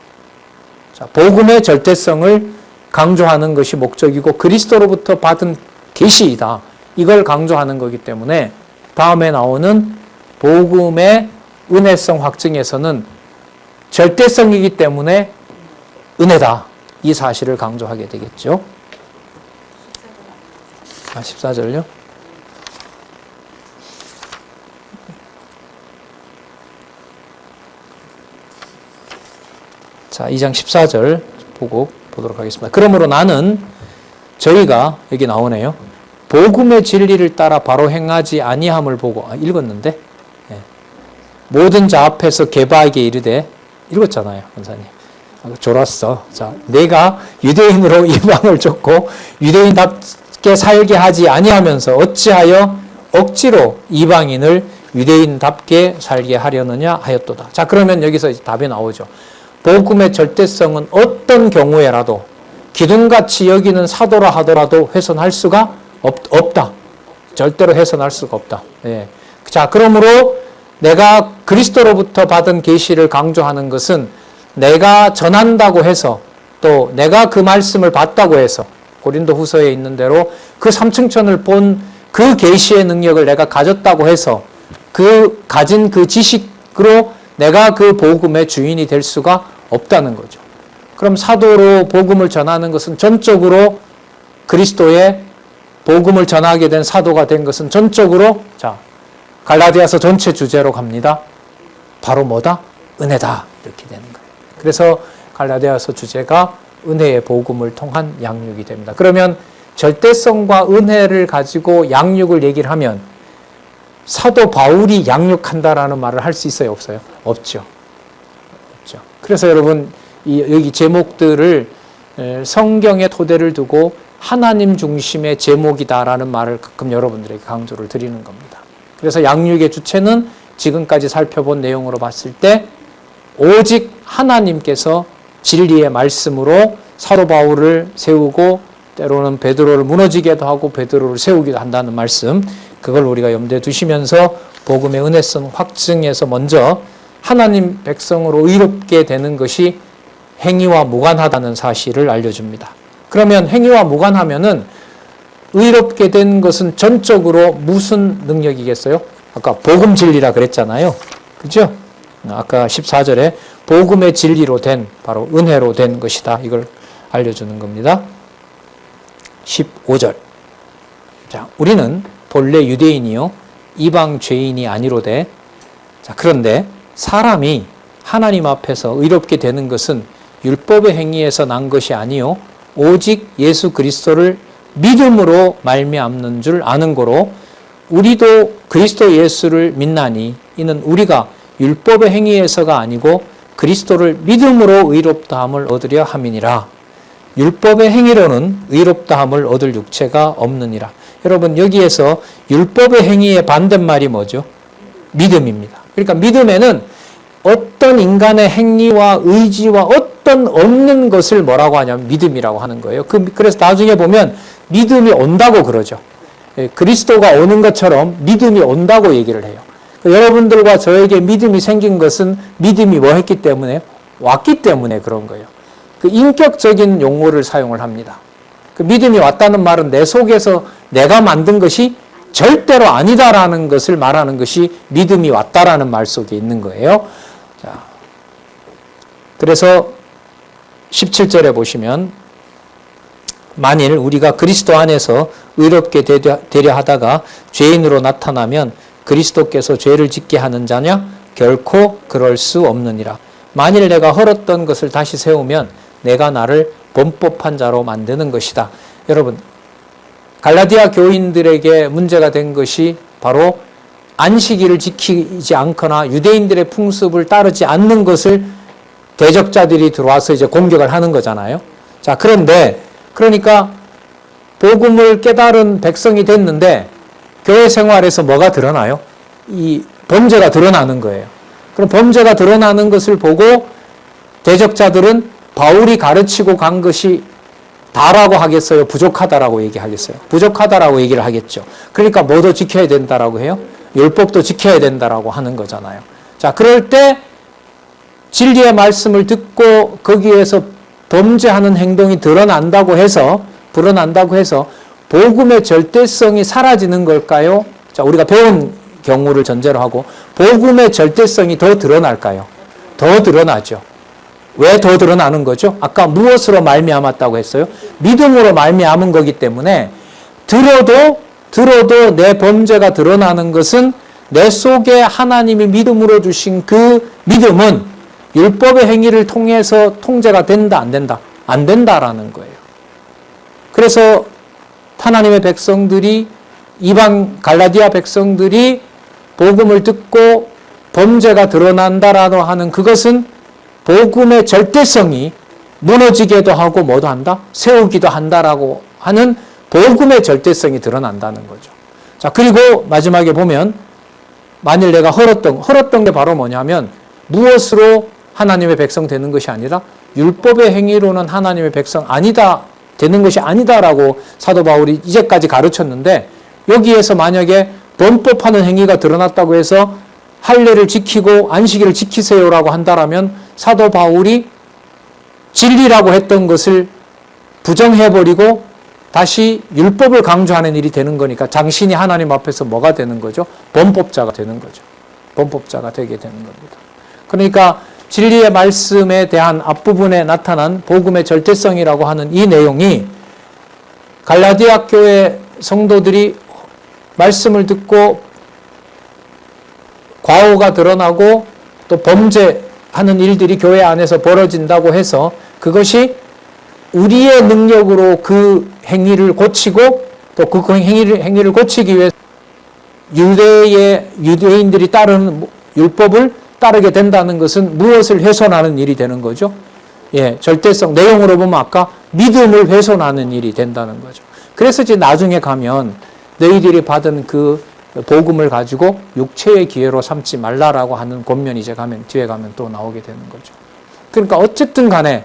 자, 복음의 절대성을 강조하는 것이 목적이고 그리스도로부터 받은 계시이다. 이걸 강조하는 거기 때문에 다음에 나오는 복음의 은혜성 확증에서는 절대성이기 때문에 은혜다. 이 사실을 강조하게 되겠죠. 14절요. 자, 2장 14절 보도록 하겠습니다. 그러므로 나는 저희가, 여기 나오네요. 복음의 진리를 따라 바로 행하지 아니함을 보고, 읽었는데, 모든 자 앞에서 게바에게 이르되, 읽었잖아요, 권사님. 졸았어. 자, 내가 유대인으로 이방을 쫓고 유대인답게 살게 하지 아니하면서 어찌하여 억지로 이방인을 유대인답게 살게 하려느냐 하였도다. 자, 그러면 여기서 답이 나오죠. 복음의 절대성은 어떤 경우에라도 기둥같이 여기는 사도라 하더라도 훼손할 수가 없다. 절대로 훼손할 수가 없다. 예. 자, 그러므로 내가 그리스도로부터 받은 계시를 강조하는 것은 내가 전한다고 해서, 또 내가 그 말씀을 받다고 해서, 고린도 후서에 있는 대로 그 삼층천을 본 그 계시의 능력을 내가 가졌다고 해서 그 가진 그 지식으로 내가 그 복음의 주인이 될 수가 없다는 거죠. 그럼 사도로 복음을 전하는 것은 전적으로 그리스도의 복음을 전하게 된 사도가 된 것은 전적으로, 자, 갈라디아서 전체 주제로 갑니다. 바로 뭐다? 은혜다. 이렇게 되는 거예요. 그래서 갈라디아서 주제가 은혜의 복음을 통한 양육이 됩니다. 그러면 절대성과 은혜를 가지고 양육을 얘기를 하면 사도 바울이 양육한다라는 말을 할 수 있어요? 없어요? 없죠. 없죠. 그래서 여러분, 여기 제목들을 성경의 토대를 두고 하나님 중심의 제목이다라는 말을 가끔 여러분들에게 강조를 드리는 겁니다. 그래서 양육의 주체는 지금까지 살펴본 내용으로 봤을 때 오직 하나님께서 진리의 말씀으로 사도 바울을 세우고 때로는 베드로를 무너지게도 하고 베드로를 세우기도 한다는 말씀, 그걸 우리가 염두에 두시면서 복음의 은혜성 확증에서 먼저 하나님 백성으로 의롭게 되는 것이 행위와 무관하다는 사실을 알려줍니다. 그러면 행위와 무관하면은 의롭게 된 것은 전적으로 무슨 능력이겠어요? 아까 복음 진리라 그랬잖아요. 그죠? 아까 14절에 복음의 진리로 된, 바로 은혜로 된 것이다. 이걸 알려주는 겁니다. 15절. 자, 우리는 본래 유대인이요 이방 죄인이 아니로되, 자, 그런데 사람이 하나님 앞에서 의롭게 되는 것은 율법의 행위에서 난 것이 아니요 오직 예수 그리스도를 믿음으로 말미암는 줄 아는 거로, 우리도 그리스도 예수를 믿나니 이는 우리가 율법의 행위에서가 아니고 그리스도를 믿음으로 의롭다함을 얻으려 함이니라. 율법의 행위로는 의롭다함을 얻을 육체가 없느니라. 여러분, 여기에서 율법의 행위의 반대말이 뭐죠? 믿음입니다. 그러니까 믿음에는 어떤 인간의 행위와 의지와 어떤 없는 것을 뭐라고 하냐면 믿음이라고 하는 거예요. 그래서 나중에 보면 믿음이 온다고 그러죠. 그리스도가 오는 것처럼 믿음이 온다고 얘기를 해요. 여러분들과 저에게 믿음이 생긴 것은 믿음이 뭐 했기 때문에? 왔기 때문에 그런 거예요. 그 인격적인 용어를 사용을 합니다. 그 믿음이 왔다는 말은 내 속에서 내가 만든 것이 절대로 아니다라는 것을 말하는 것이 믿음이 왔다라는 말 속에 있는 거예요. 자, 그래서 17절에 보시면 만일 우리가 그리스도 안에서 의롭게 되려 하다가 죄인으로 나타나면 그리스도께서 죄를 짓게 하는 자냐? 결코 그럴 수 없느니라. 만일 내가 헐었던 것을 다시 세우면 내가 나를 범법한 자로 만드는 것이다. 여러분, 갈라디아 교인들에게 문제가 된 것이 바로 안식일을 지키지 않거나 유대인들의 풍습을 따르지 않는 것을 대적자들이 들어와서 이제 공격을 하는 거잖아요. 자, 그러니까 복음을 깨달은 백성이 됐는데 교회 생활에서 뭐가 드러나요? 이 범죄가 드러나는 거예요. 그럼 범죄가 드러나는 것을 보고 대적자들은 바울이 가르치고 간 것이 다라고 하겠어요? 부족하다라고 얘기하겠어요? 부족하다라고 얘기를 하겠죠. 그러니까 뭐도 지켜야 된다라고 해요? 율법도 지켜야 된다라고 하는 거잖아요. 자, 그럴 때 진리의 말씀을 듣고 거기에서 범죄하는 행동이 드러난다고 해서 복음의 절대성이 사라지는 걸까요? 자, 우리가 배운 경우를 전제로 하고 복음의 절대성이 더 드러날까요? 더 드러나죠. 왜 더 드러나는 거죠? 아까 무엇으로 말미암았다고 했어요? 믿음으로 말미암은 거기 때문에 들어도 내 범죄가 드러나는 것은 내 속에 하나님이 믿음으로 주신 그 믿음은 율법의 행위를 통해서 통제가 된다, 안 된다? 안 된다라는 거예요. 그래서 하나님의 백성들이, 이방 갈라디아 백성들이 복음을 듣고 범죄가 드러난다라고 하는 그것은 복음의 절대성이 무너지게도 하고 뭐도 한다? 세우기도 한다라고 하는 복음의 절대성이 드러난다는 거죠. 자, 그리고 마지막에 보면 만일 내가 헐었던 게 바로 뭐냐면 무엇으로 하나님의 백성 되는 것이 아니라 율법의 행위로는 하나님의 백성 아니다, 되는 것이 아니다라고 사도 바울이 이제까지 가르쳤는데 여기에서 만약에 범법하는 행위가 드러났다고 해서 할례를 지키고 안식일을 지키세요라고 한다라면 사도 바울이 진리라고 했던 것을 부정해버리고 다시 율법을 강조하는 일이 되는 거니까 당신이 하나님 앞에서 뭐가 되는 거죠? 범법자가 되는 거죠. 범법자가 되게 되는 겁니다. 그러니까 진리의 말씀에 대한 앞부분에 나타난 복음의 절대성이라고 하는 이 내용이 갈라디아 교회 성도들이 말씀을 듣고 과오가 드러나고 또 범죄하는 일들이 교회 안에서 벌어진다고 해서 그것이 우리의 능력으로 그 행위를 고치고 또 그 행위를 고치기 위해 유대인들이 따르는 율법을 따르게 된다는 것은 무엇을 훼손하는 일이 되는 거죠? 예, 절대성 내용으로 보면 아까 믿음을 훼손하는 일이 된다는 거죠. 그래서 이제 나중에 가면 너희들이 받은 그 복음을 가지고 육체의 기회로 삼지 말라라고 하는 권면이 이제 뒤에 가면 또 나오게 되는 거죠. 그러니까 어쨌든 간에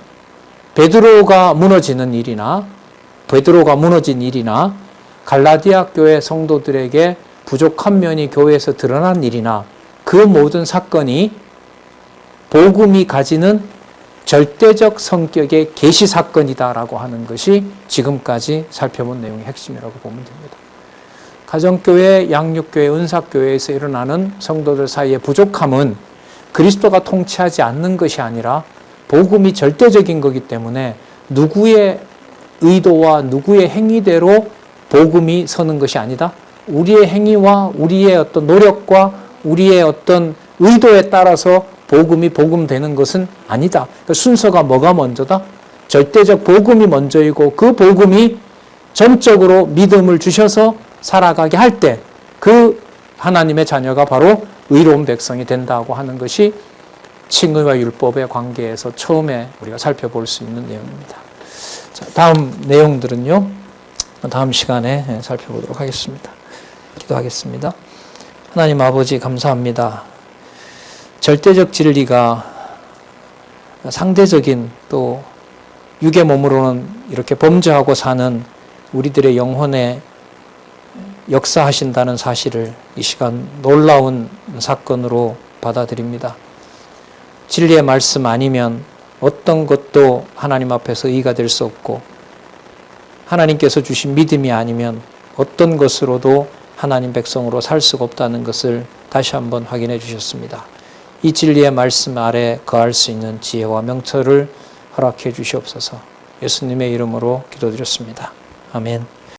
베드로가 무너진 일이나 갈라디아 교회 성도들에게 부족한 면이 교회에서 드러난 일이나 그 모든 사건이 복음이 가지는 절대적 성격의 계시 사건이다라고 하는 것이 지금까지 살펴본 내용의 핵심이라고 보면 됩니다. 가정교회, 양육교회, 은사교회에서 일어나는 성도들 사이의 부족함은 그리스도가 통치하지 않는 것이 아니라 복음이 절대적인 거기 때문에 누구의 의도와 누구의 행위대로 복음이 서는 것이 아니다. 우리의 행위와 우리의 어떤 노력과 우리의 어떤 의도에 따라서 복음이 복음되는 것은 아니다. 그 순서가 뭐가 먼저다? 절대적 복음이 먼저이고 그 복음이 전적으로 믿음을 주셔서 살아가게 할 때 그 하나님의 자녀가 바로 의로운 백성이 된다고 하는 것이 칭의와 율법의 관계에서 처음에 우리가 살펴볼 수 있는 내용입니다. 자, 다음 내용들은요, 다음 시간에 살펴보도록 하겠습니다. 기도하겠습니다. 하나님 아버지 감사합니다. 절대적 진리가 상대적인 또 육의 몸으로는 이렇게 범죄하고 사는 우리들의 영혼에 역사하신다는 사실을 이 시간 놀라운 사건으로 받아들입니다. 진리의 말씀 아니면 어떤 것도 하나님 앞에서 의가 될 수 없고 하나님께서 주신 믿음이 아니면 어떤 것으로도 하나님 백성으로 살 수가 없다는 것을 다시 한번 확인해 주셨습니다. 이 진리의 말씀 아래 거할 수 있는 지혜와 명철을 허락해 주시옵소서. 예수님의 이름으로 기도드렸습니다. 아멘.